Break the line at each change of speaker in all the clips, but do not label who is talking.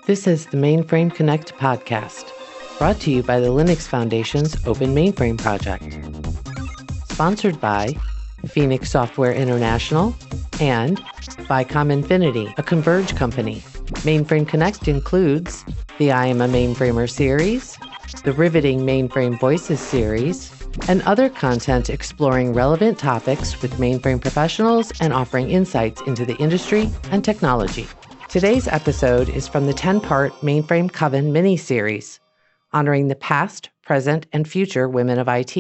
This is the Mainframe Connect podcast, brought to you by the Linux Foundation's Open Mainframe project. Sponsored by Phoenix Software International and by Infinity, a Converge company. Mainframe Connect includes the I Am a Mainframer series, the Riveting Mainframe Voices series, and other content exploring relevant topics with mainframe professionals and offering insights into the industry and technology. Today's episode is from the 10-part Mainframe Coven mini-series, honoring the past, present, and future women of IT.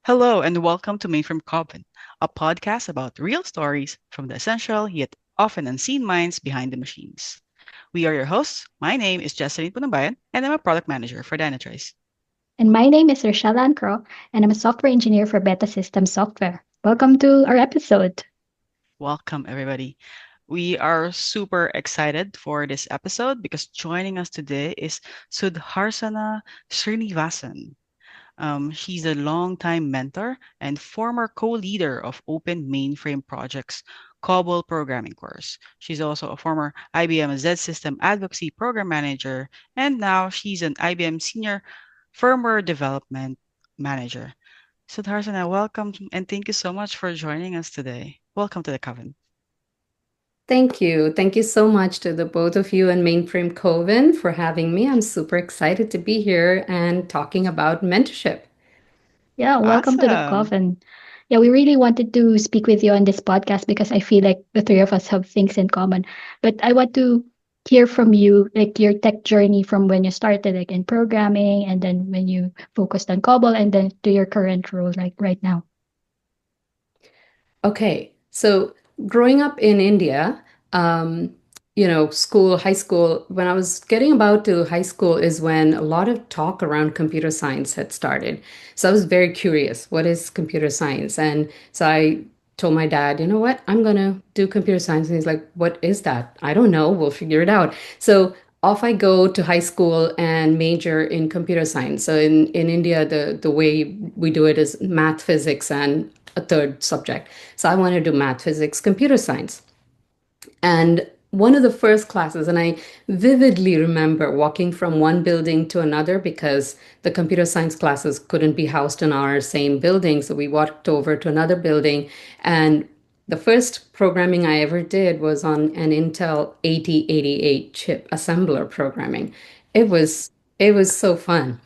Hello and welcome to Mainframe Coven, a podcast about real stories from the essential yet often unseen minds behind the machines. We are your hosts. My name is Jessielaine Punongbayan, and I'm a product manager for Dynatrace.
And my name is Richelle Anne Craw, and I'm a software engineer for Beta System Software. Welcome to our episode.
Welcome, everybody. We are super excited for this episode because joining us today is Sudharsana Srinivasan. She's a longtime mentor and former co-leader of Open Mainframe Project's COBOL programming course. She's also a former IBM Z System Advocacy Program Manager, and now she's an IBM Senior Firmware Development Manager. Sudharsana, welcome and thank you so much for joining us today. Welcome to the Coven.
Thank you. Thank you so much to the both of you and Mainframe Coven for having me. I'm super excited to be here and talking about mentorship.
Yeah, welcome to the
Awesome.
Coven. Yeah, we really wanted to speak with you on this podcast because I feel like the three of us have things in common. But I want to hear from you, like your tech journey from when you started, like in programming, and then when you focused on COBOL, and then to your current role, like right now.
Okay, so growing up in India, um, school, high school, when I was getting about to high school is when a lot of talk around computer science had started. So I was very curious, what is computer science? And so I told my dad, you know what, I'm gonna do computer science. And he's like, what is that? I don't know, we'll figure it out. So off I go to high school and major in computer science. So in India, the way we do it is math, physics, and a third subject. So I wanted to do math, physics, computer science. And one of the first classes, and I vividly remember walking from one building to another because the computer science classes couldn't be housed in our same building. So we walked over to another building. And the first programming I ever did was on an Intel 8088 chip assembler programming. It was so fun.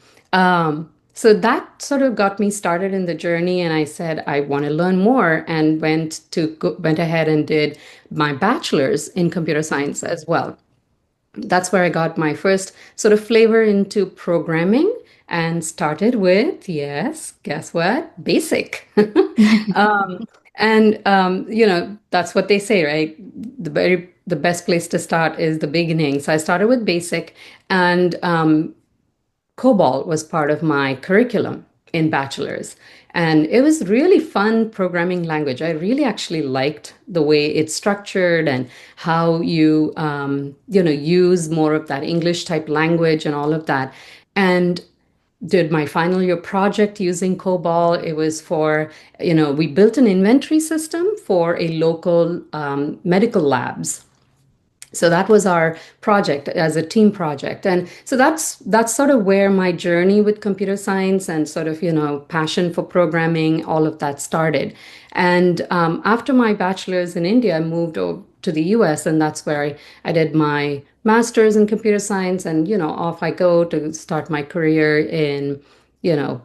So that sort of got me started in the journey, and I said I want to learn more, and went ahead and did my bachelor's in computer science as well. That's where I got my first sort of flavor into programming and started with, yes, guess what? Basic. And that's what they say, right? The best place to start is the beginning. So I started with basic, and COBOL was part of my curriculum in bachelor's. And it was really fun programming language. I really actually liked the way it's structured and how you use more of that English type language and all of that. And did my final year project using COBOL. It was we built an inventory system for a local medical labs. So that was our project as a team project. And so that's sort of where my journey with computer science and sort of, passion for programming, all of that started. And after my bachelor's in India, I moved over to the US, and that's where I did my master's in computer science. And, off I go to start my career in,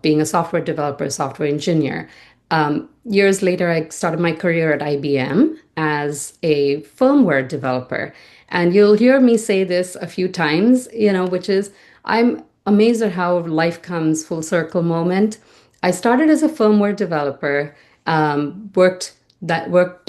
being a software developer, software engineer. Years later, I started my career at IBM as a firmware developer. And you'll hear me say this a few times, which is I'm amazed at how life comes full circle moment. I started as a firmware developer, worked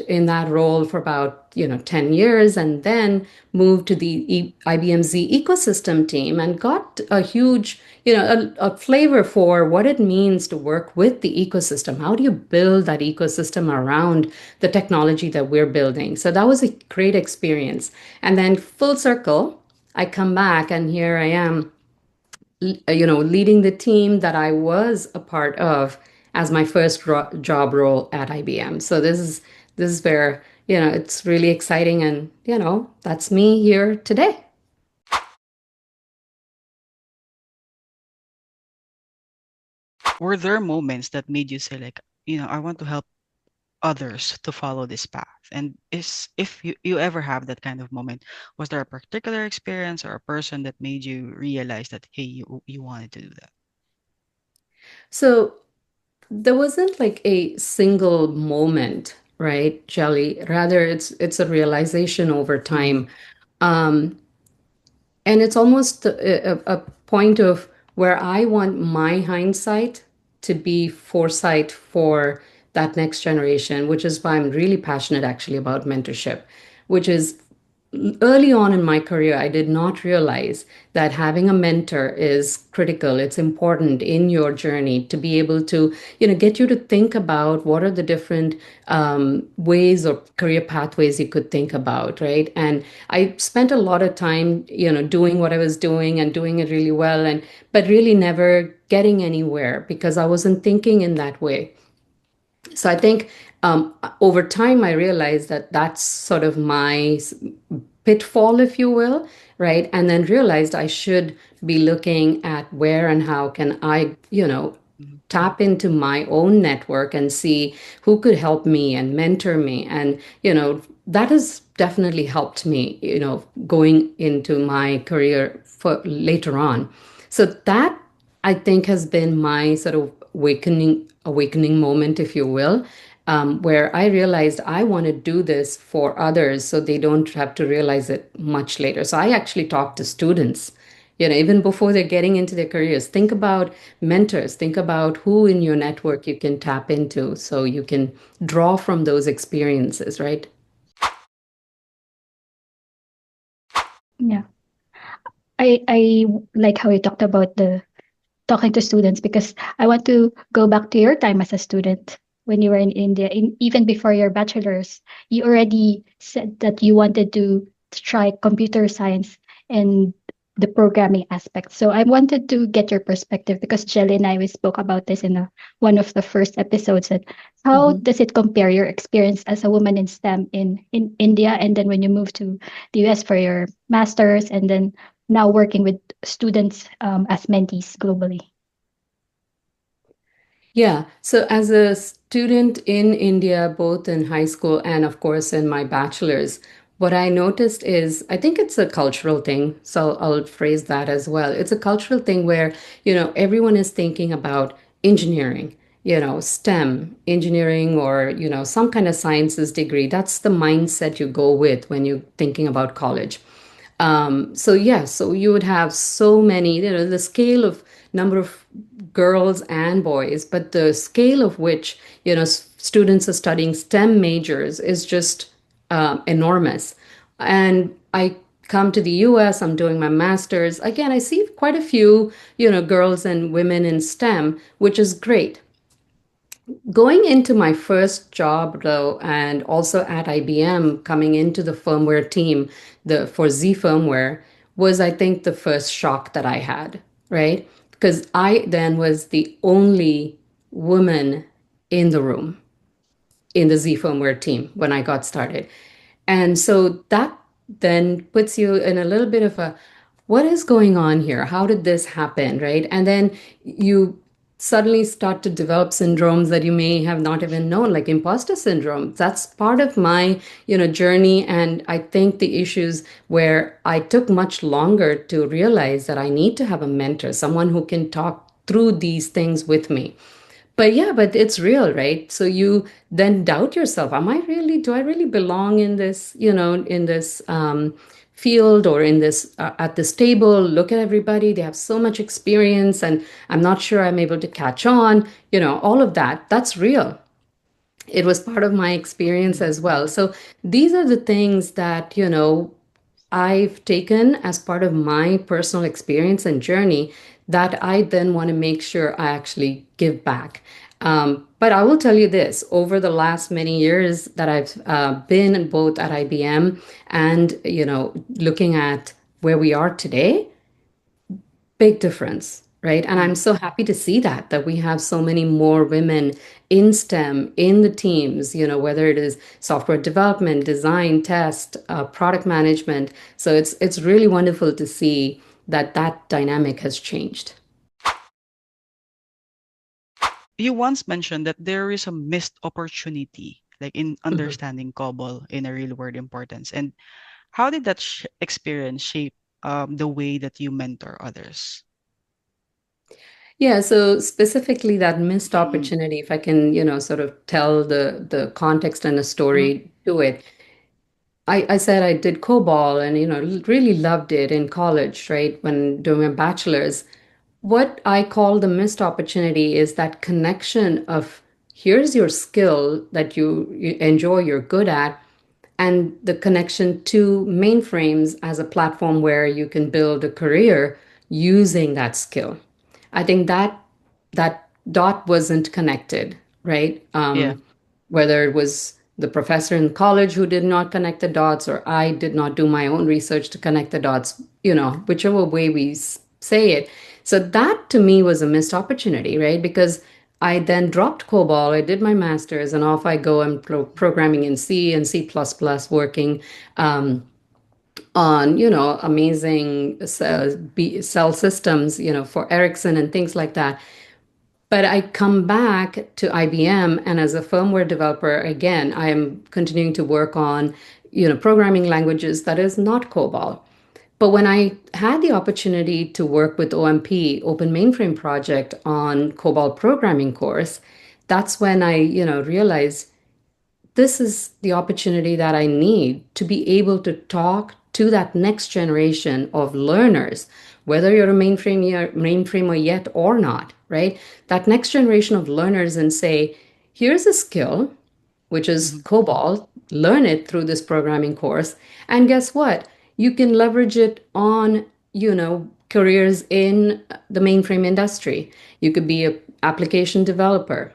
in that role for about 10 years, and then moved to the IBM Z ecosystem team and got a huge a flavor for what it means to work with the ecosystem. How do you build that ecosystem around the technology that we're building? So that was a great experience. And then full circle, I come back and here I am, leading the team that I was a part of as my first job role at IBM. So this is where, it's really exciting, and, that's me here today.
were there moments that made you say like, I want to help others to follow this path? And is if you ever have that kind of moment, was there a particular experience or a person that made you realize that, hey, you wanted to do that?
So there wasn't like a single moment, right, Jelly? Rather, it's a realization over
Mm-hmm.
time. Um, and it's almost a point of where I want my hindsight to be foresight for that next generation, which is why I'm really passionate actually about mentorship, which is early on in my career, I did not realize that having a mentor is critical. It's important in your journey to be able to, get you to think about what are the different ways or career pathways you could think about, right? And I spent a lot of time, doing what I was doing and doing it really well, and but really never getting anywhere because I wasn't thinking in that way. So I think over time I realized that that's sort of my pitfall, if you will, right? And then realized I should be looking at where and how can I,
Mm-hmm.
tap into my own network and see who could help me and mentor me. And, that has definitely helped me, going into my career for later on. So that I think has been my sort of awakening moment, if you will, where I realized I want to do this for others so they don't have to realize it much later. So I actually talk to students, even before they're getting into their careers. Think about mentors, think about who in your network you can tap into so you can draw from those experiences, right?
Yeah. I like how you talked about the talking to students because I want to go back to your time as a student when you were in India. Even before your bachelor's, you already said that you wanted to try computer science and the programming aspect. So I wanted to get your perspective because Jelly and I we spoke about this in one of the first episodes. And how
Mm-hmm.
does it compare your experience as a woman in STEM in India and then when you moved to the US for your master's and then now working with students as mentees globally?
Yeah. So as a student in India, both in high school and of course in my bachelor's, what I noticed is I think it's a cultural thing. So I'll phrase that as well. It's a cultural thing where, everyone is thinking about engineering, STEM, engineering or, some kind of sciences degree. That's the mindset you go with when you're thinking about college. So yeah, so you would have so many, the scale of number of girls and boys, but the scale of which, students are studying STEM majors is just enormous. And I come to the US, I'm doing my master's. Again, I see quite a few, girls and women in STEM, which is great. Going into my first job though, and also at IBM, coming into the firmware team, the for Z firmware, was I think the first shock that I had, right? Because I then was the only woman in the room in the Z firmware team when I got started. And so that then puts you in a little bit of a what is going on here? How did this happen? Right. And then you suddenly start to develop syndromes that you may have not even known, like imposter syndrome. That's part of my, journey. And I think the issues where I took much longer to realize that I need to have a mentor, someone who can talk through these things with me. But yeah, but it's real, right? So you then doubt yourself. Do I really belong in this, in this field or in this, at this table? Look at everybody. They have so much experience and I'm not sure I'm able to catch on, all of that. That's real. It was part of my experience
Mm-hmm.
as well. So these are the things that, I've taken as part of my personal experience and journey that I then want to make sure I actually give back. But I will tell you this, over the last many years that I've been both at IBM and, looking at where we are today, big difference, right? And I'm
Mm-hmm.
so happy to see that we have so many more women in STEM in the teams, whether it is software development, design, test, product management. So it's really wonderful to see that dynamic has changed.
you once mentioned that there is a missed opportunity, like in
Mhm.
understanding COBOL in a real world importance. And how did that experience shape the way that you mentor others?
Yeah, so specifically that missed opportunity, if I can, sort of tell the context and a
Mhm,
story to it. I said I did COBOL and, really loved it in college, right, when doing my bachelor's. What I call the missed opportunity is that connection of here's your skill that you enjoy, you're good at, and the connection to mainframes as a platform where you can build a career using that skill. I think that dot wasn't connected, right?
yeah.
Whether it was the professor in college who did not connect the dots, or I did not do my own research to connect the dots, whichever way we say it. So that to me was a missed opportunity, right? Because I then dropped COBOL, I did my master's, and off I go. I'm programming in C and C++, working on, amazing cell systems, for Ericsson and things like that. But I come back to IBM, and as a firmware developer, again, I am continuing to work on, programming languages that is not COBOL. But when I had the opportunity to work with OMP, Open Mainframe Project, on COBOL programming course, that's when I, realized this is the opportunity that I need to be able to talk to that next generation of learners, whether you're a mainframer yet or not, right? That next generation of learners, and say, here's a skill, which is
Mhm,
COBOL, learn it through this programming course. And guess what? You can leverage it on, careers in the mainframe industry. You could be an application developer.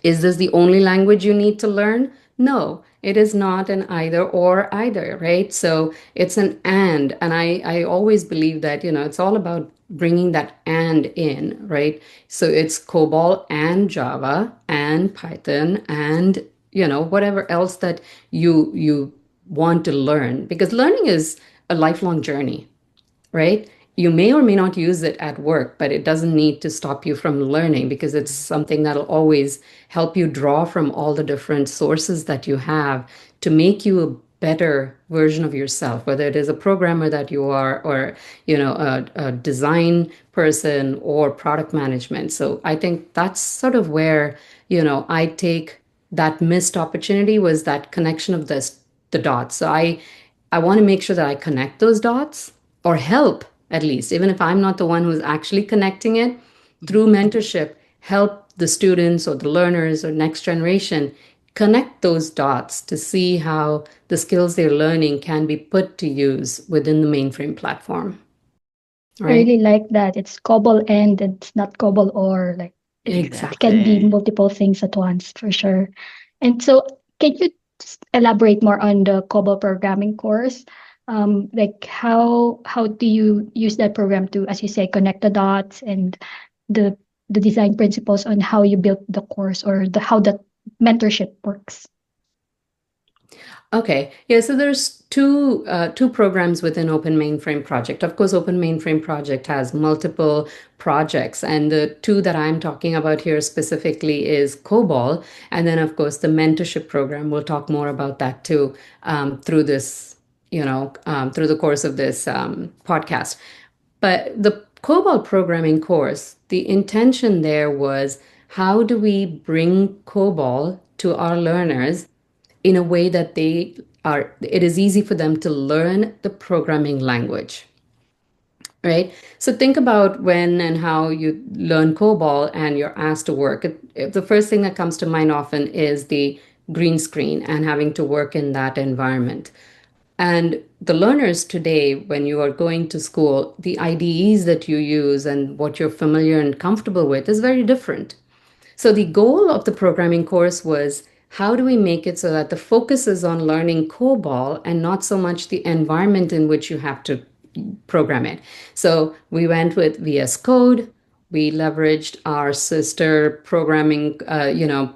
Is this the only language you need to learn? No, it is not an either or either, right? So it's an and I always believe that, it's all about bringing that and in, right? So it's COBOL and Java and Python and, whatever else that you want to learn, because learning is a lifelong journey, right? You may or may not use it at work, but it doesn't need to stop you from learning, because it's
mhm,
something that'll always help you draw from all the different sources that you have to make you a better version of yourself, whether it is a programmer that you are, or, a design person or product management. So I think that's sort of where, I take that missed opportunity, was that connection of the dots. So I want to make sure that I connect those dots, or help, at least, even if I'm not the one who's actually connecting it,
mhm.
through mentorship, help the students or the learners or next generation connect those dots to see how the skills they're learning can be put to use within the mainframe platform,
I
right?
really like that. It's COBOL and it's not COBOL or like it can be
Exactly.
Exactly.
multiple things at once for sure. And so can you just elaborate more on the COBOL programming course? Like how do you use that program to, as you say, connect the dots and the the design principles on how you built the course or the how the mentorship works?
Okay. Yeah, so there's two programs within Open Mainframe Project. Of course, Open Mainframe Project has multiple projects, and the two that I'm talking about here specifically is COBOL, and then of course the mentorship program. We'll talk more about that too, through this, through the course of this podcast. But the COBOL programming course, the intention there was, how do we bring COBOL to our learners in a way that it is easy for them to learn the programming language, right? So think about when and how you learn COBOL and you're asked to work. The first thing that comes to mind often is the green screen and having to work in that environment. And the learners today, when you are going to school, the IDEs that you use and what you're familiar and comfortable with is very different. So the goal of the programming course was, how do we make it so that the focus is on learning COBOL and not so much the environment in which you have to program it. So we went with VS Code. We leveraged our sister programming,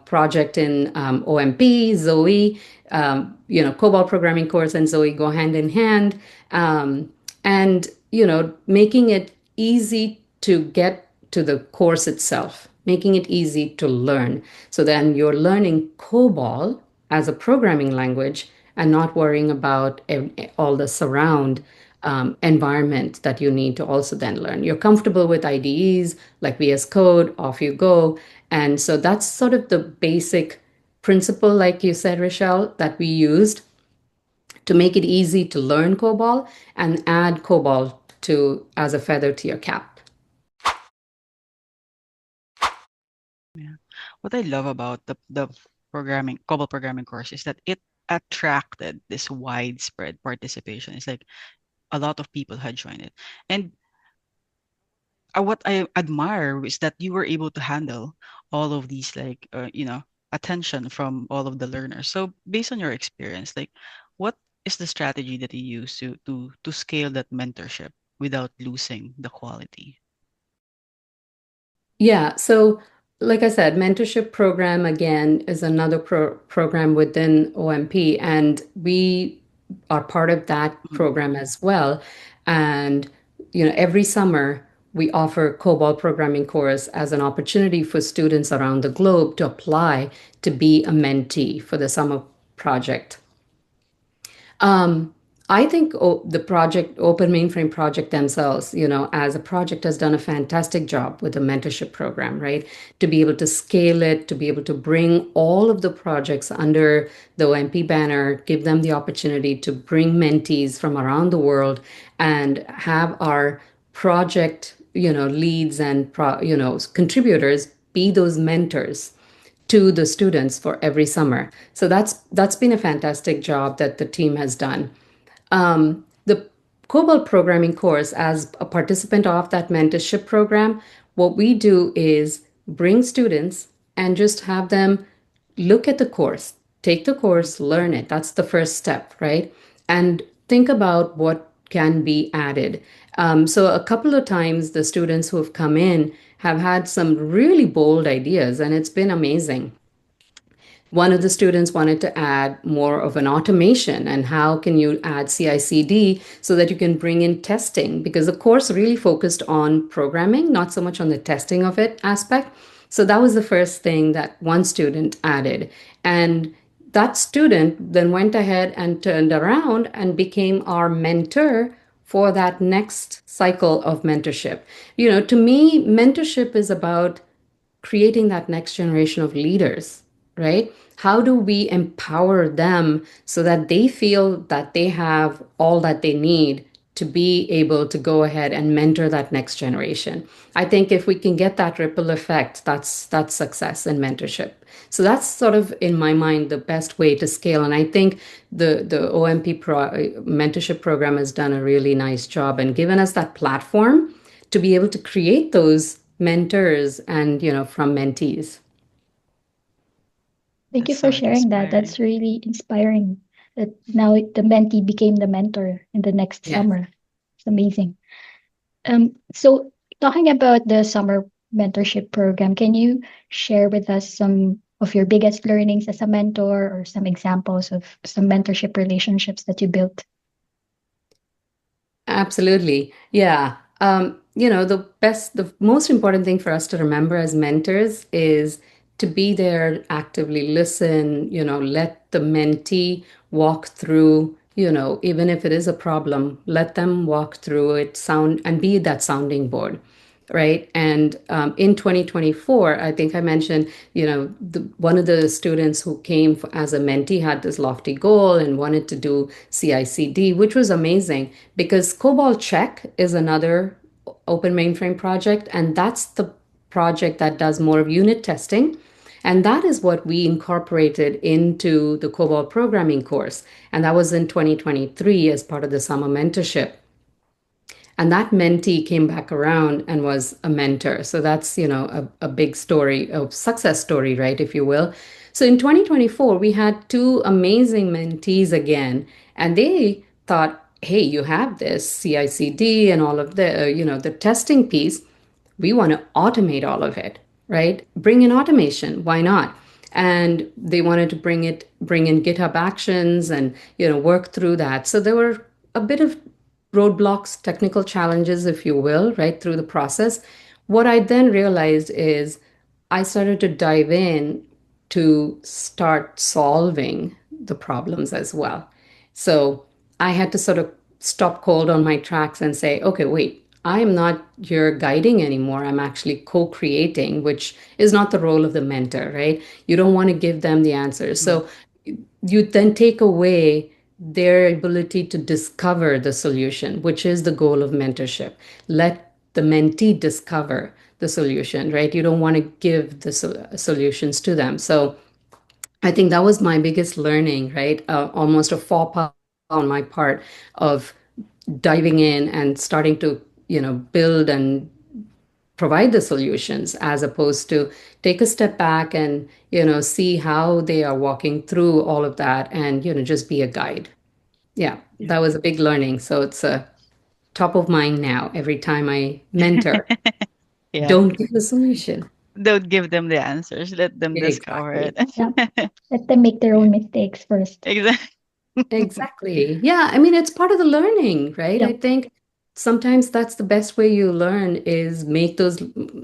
project in OMP, Zoe. COBOL programming course and Zoe go hand in hand, and making it easy to get to the course itself. making it easy to learn. So then you're learning COBOL as a programming language and not worrying about all the surround environment that you need to also then learn. You're comfortable with IDEs like VS Code, off you go. And so that's sort of the basic principle, like you said, Richelle, that we used to make it easy to learn COBOL and add COBOL to as a feather to your cap.
Yeah. What I love about the programming COBOL programming course is that it attracted this widespread participation. It's like a lot of people had joined it. And what I admire is that you were able to handle all of these attention from all of the learners. So based on your experience, like what is the strategy that you use to scale that mentorship without losing the quality?
Yeah, so like I said, mentorship program again is another program within OMP, and we are part of that program as well. And every summer we offer COBOL programming course as an opportunity for students around the globe to apply to be a mentee for the summer project. I think the project, Open Mainframe project themselves, as a project has done a fantastic job with the mentorship program, right? To be able to scale it, to be able to bring all of the projects under the OMP banner, give them the opportunity to bring mentees from around the world and have our project, leads and, contributors be those mentors to the students for every summer. So that's been a fantastic job that the team has done. The COBOL programming course, as a participant of that mentorship program, what we do is bring students and just have them look at the course, take the course, learn it. That's the first step, right? And think about what can be added. So a couple of times the students who have come in have had some really bold ideas, and it's been amazing. One of the students wanted to add more of an automation, and how can you add CI/CD so that you can bring in testing, because the course really focused on programming, not so much on the testing of it aspect. So that was the first thing that one student added. And that student then went ahead and turned around and became our mentor for that next cycle of mentorship. To me, mentorship is about creating that next generation of leaders, right? How do we empower them so that they feel that they have all that they need to be able to go ahead and mentor that next generation? I think if we can get that ripple effect, that's success in mentorship. So that's sort of, in my mind, the best way to scale. And I think the OMP mentorship program has done a really nice job and given us that platform to be able to create those mentors and from mentees.
Thank you
That's
for
so
sharing that.
inspiring.
That's really inspiring. That now the mentee became the mentor in the next
Yeah.
summer. It's amazing. So talking about the summer mentorship program, can you share with us some of your biggest learnings as a mentor or some examples of some mentorship relationships that you built?
Absolutely. Yeah. The most important thing for us to remember as mentors is to be there, actively listen, let the mentee walk through, even if it is a problem, let them walk through it, sound, and be that sounding board. Right. And in 2024, I think I mentioned, one of the students who came as a mentee had this lofty goal and wanted to do CI/CD, which was amazing because COBOL Check is another open mainframe project. And that's the project that does more of unit testing. And that is what we incorporated into the COBOL programming course. And that was in 2023 as part of the summer mentorship. And that mentee came back around and was a mentor. So that's, a big story, a success story, right, if you will. So in 2024, we had two amazing mentees again, and they thought, hey, you have this CI/CD and all of the, the testing piece. We want to automate all of it, right? Bring in automation. Why not? And they wanted to bring in GitHub Actions and, work through that. So there were a bit of roadblocks, technical challenges, if you will, right through the process. What I then realized is I started to dive in to start solving the problems as well. So I had to sort of stop cold on my tracks and say, okay, wait, I am not your guiding anymore. I'm actually co creating, which is not the role of the mentor, right? You don't want to give them the answers.
Mm.
So you then take away their ability to discover the solution, which is the goal of mentorship. Let the mentee discover the solution, right? You don't want to give the solutions to them. So I think that was my biggest learning, right? Almost a faux pas on my part of diving in and starting to, build and provide the solutions as opposed to take a step back and, see how they are walking through all of that and, just be a guide. Yeah,
Yeah.
that was a big learning. So it's a top of mind now every time I mentor.
Yeah.
Don't give a solution.
Don't give them the answers. Let them discover it.
Exactly.
Yeah. Let them make their
Yeah.
own mistakes first.
Exactly.
Exactly. Yeah, I mean, it's part of the learning, right?
Yeah.
I think sometimes that's the best way you learn is make those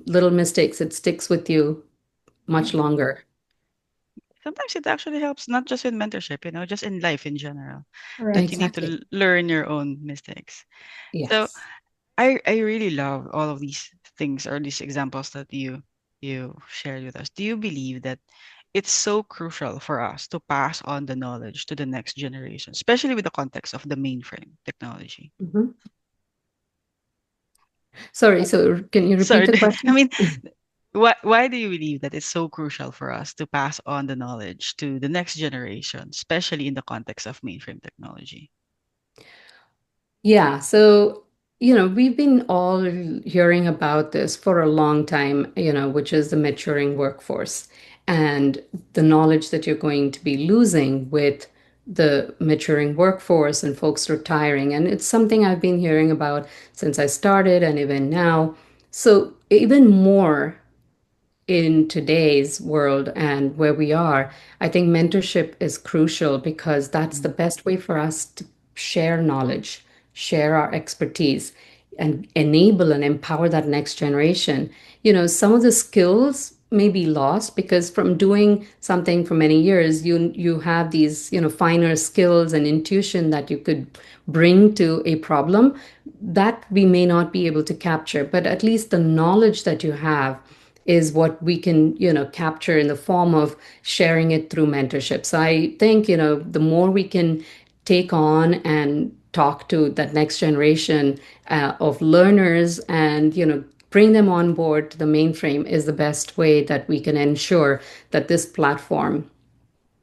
little mistakes. It sticks with you
Yeah.
much longer.
Sometimes it actually helps, not just in mentorship, just in life in general, that
Correct.
you need to
Exactly.
learn your own mistakes. So
Yes.
I really love all of these things or these examples that you shared with us. Do you believe that it's so crucial for us to pass on the knowledge to the next generation, especially with the context of the mainframe technology?
Mhm. Sorry, so can you repeat
Sorry,
the
I
question?
mean, why do you believe that it's so crucial for us to pass on the knowledge to the next generation, especially in the context of mainframe technology?
Yeah, so, we've been all hearing about this for a long time, which is the maturing workforce and the knowledge that you're going to be losing with the maturing workforce and folks retiring. And it's something I've been hearing about since I started and even now. So, even more in today's world and where we are, I think mentorship is crucial because that's the
Mm.
best way for us to share knowledge, share our expertise, and enable and empower that next generation. Some of the skills may be lost because from doing something for many years, you have these, finer skills and intuition that you could bring to a problem that we may not be able to capture, but at least the knowledge that you have is what we can capture in the form of sharing it through mentorship. So I think the more we can take on and talk to that next generation of learners and bring them on board to the mainframe is the best way that we can ensure that this platform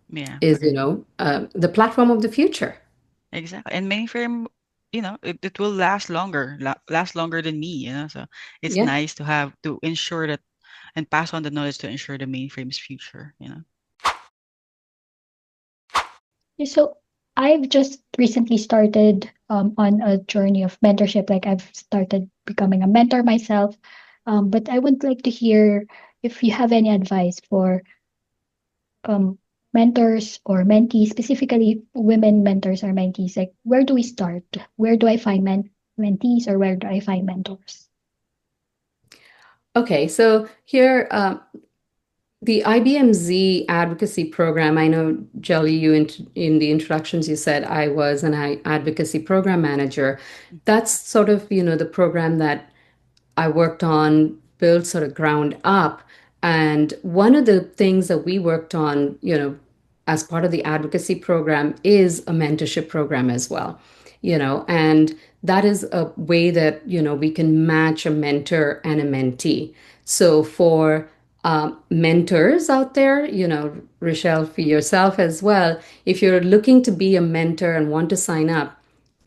Yeah,
is the platform of the future.
exactly. And mainframe, it will last longer, last longer than me, So it's
Yeah.
nice to have to ensure that and pass on the knowledge to ensure the mainframe's future.
Yeah, so I've just recently started on a journey of mentorship. Like I've started becoming a mentor myself. But I would like to hear if you have any advice for um, mentors or mentees, specifically women mentors or mentees. Like where do we start? Where do I find mentees or where do I find mentors?
Okay, so here, the IBMZ advocacy program, I know, Jelly, in the introductions, you said I was an advocacy program manager. That's sort of, the program that I worked on, built sort of ground up. And one of the things that we worked on, as part of the advocacy program is a mentorship program as well, and that is a way that, we can match a mentor and a mentee. So for mentors out there, Rochelle, for yourself as well, if you're looking to be a mentor and want to sign up,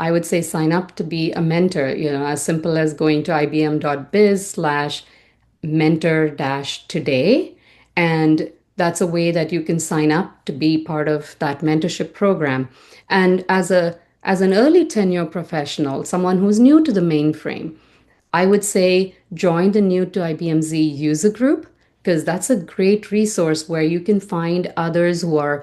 I would say sign up to be a mentor, as simple as going to ibm.biz/mentor-today. And that's a way that you can sign up to be part of that mentorship program. And as an early tenure professional, someone who's new to the mainframe, I would say join the new to IBMZ user group because that's a great resource where you can find others who are,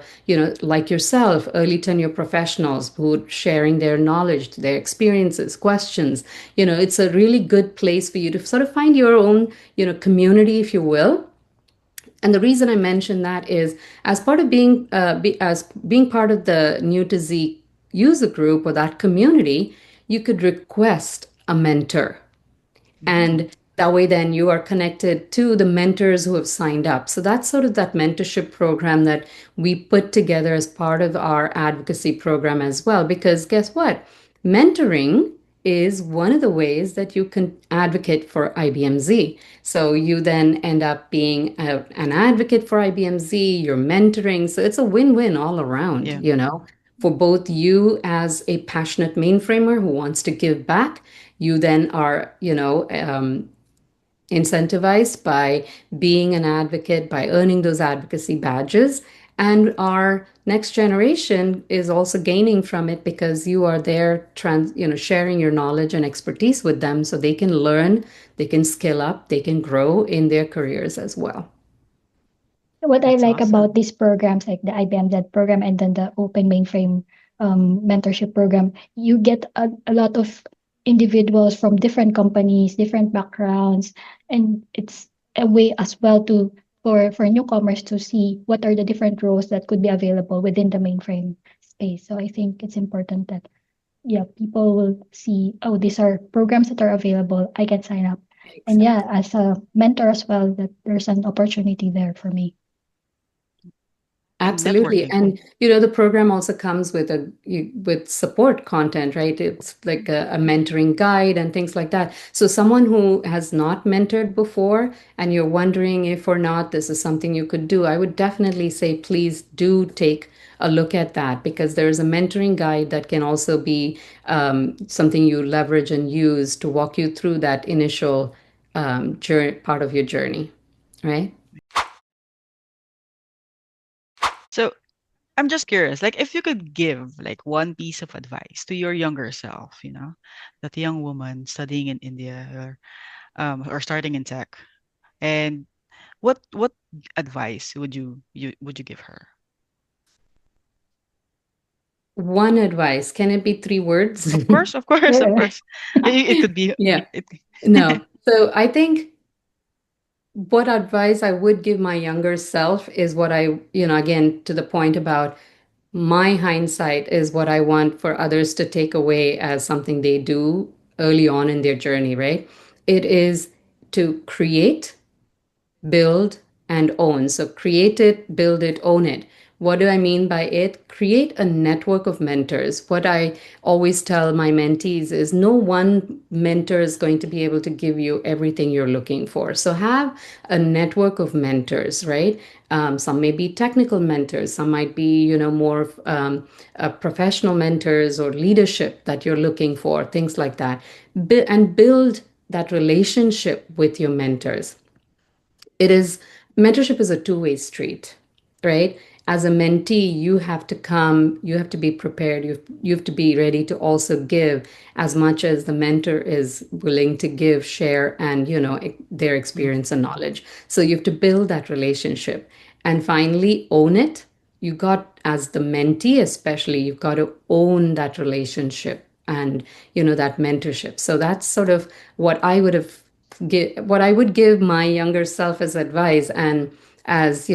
like yourself, early tenure professionals who are sharing their knowledge, their experiences, questions. It's a really good place for you to sort of find your own, community, if you will, And the reason I mention that is as part of being as being part of the New to Z user group or that community, you could request a mentor.
Mm.
And that way then you are connected to the mentors who have signed up. So that's sort of that mentorship program that we put together as part of our advocacy program as well. Because guess what? Mentoring is one of the ways that you can advocate for IBMZ. So you then end up being an advocate for IBMZ, you're mentoring. So it's a win-win all around,
Yeah.
for both you as a passionate mainframer who wants to give back. You then are, incentivized by being an advocate, by earning those advocacy badges. And our next generation is also gaining from it because you are there, sharing your knowledge and expertise with them so they can learn, they can skill up, they can grow in their careers as well.
What I
That's
like about
awesome.
these programs, like the IBM program and then the Open Mainframe mentorship program, you get a lot of individuals from different companies, different backgrounds, and it's a way as well to for newcomers to see what are the different roles that could be available within the mainframe space. So I think it's important that yeah, people will see, oh, these are programs that are available. I can sign up. And yeah,
Exactly.
as a mentor as well, that there's an opportunity there for me.
And
Absolutely.
networking.
And the program also comes with with support content, right? It's like a mentoring guide and things like that. So someone who has not mentored before and you're wondering if or not this is something you could do, I would definitely say please do take a look at that because there's a mentoring guide that can also be something you leverage and use to walk you through that initial part of your journey, right?
So I'm just curious, like if you could give like one piece of advice to your younger self, that young woman studying in India or starting in tech, and what advice would you give her?
One advice. Can it be 3 words?
Of course, of course, of
Sure.
course. It could be
Yeah.
it.
No. So I think what advice I would give my younger self is what again, to the point about my hindsight is what I want for others to take away as something they do early on in their journey, right? It is to create, build, and own. So create it, build it, own it. What do I mean by it? Create a network of mentors. What I always tell my mentees is no one mentor is going to be able to give you everything you're looking for. So have a network of mentors, right? Some may be technical mentors, some might be, more professional mentors or leadership that you're looking for, things like that. And build that relationship with your mentors. It is Mentorship is a two-way street, right? As a mentee, you have to be prepared, you have to be ready to also give as much as the mentor is willing to give, share, and their
Mhm.
experience and knowledge. So you have to build that relationship. And finally, own it. You got, as the mentee especially, you've got to own that relationship and that mentorship. So that's sort of what I would have what I would give my younger self as advice and as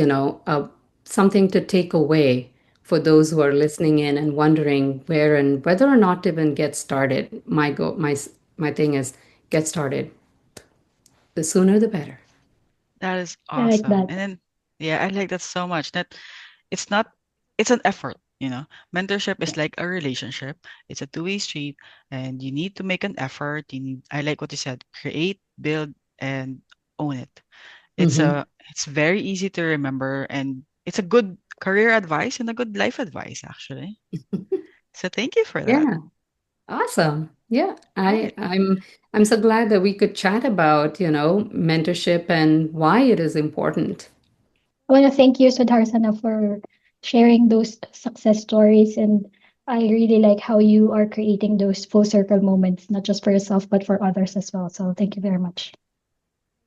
something to take away for those who are listening in and wondering where and whether or not to even get started. My thing is get started. The sooner the better.
That is
I like
awesome.
that.
And then yeah, I like that so much that it's not it's an effort. Mentorship is like a relationship. It's a two-way street and you need to make an effort. I like what you said, create, build, and own it.
Hmm.
It's very easy to remember and it's a good career advice and a good life advice actually. So thank you for that.
Yeah, awesome. Yeah,
All right.
I'm so glad that we could chat about mentorship and why it is important.
I want to thank you, Sudharsana, for sharing those success stories. And I really like how you are creating those full circle moments, not just for yourself, but for others as well. So thank you very much.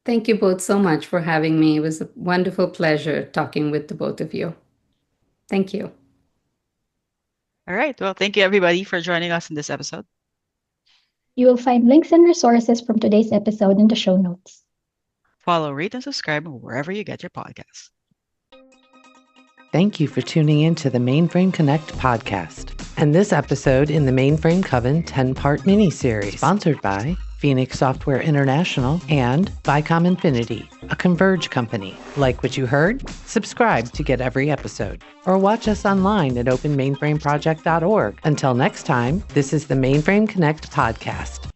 Thank you both so much for having me. It was a wonderful pleasure talking with the both of you. Thank you.
All right. Well, thank you everybody for joining us in this episode.
You will find links and resources from today's episode in the show notes.
Follow, rate, and subscribe wherever you get your podcasts.
Thank you for tuning in to the Mainframe Connect podcast and this episode in the Mainframe Coven 10-part mini-series sponsored by Phoenix Software International and Vicom Infinity, a Converge company. Like what you heard? Subscribe to get every episode or watch us online at openmainframeproject.org. Until next time, this is the Mainframe Connect podcast.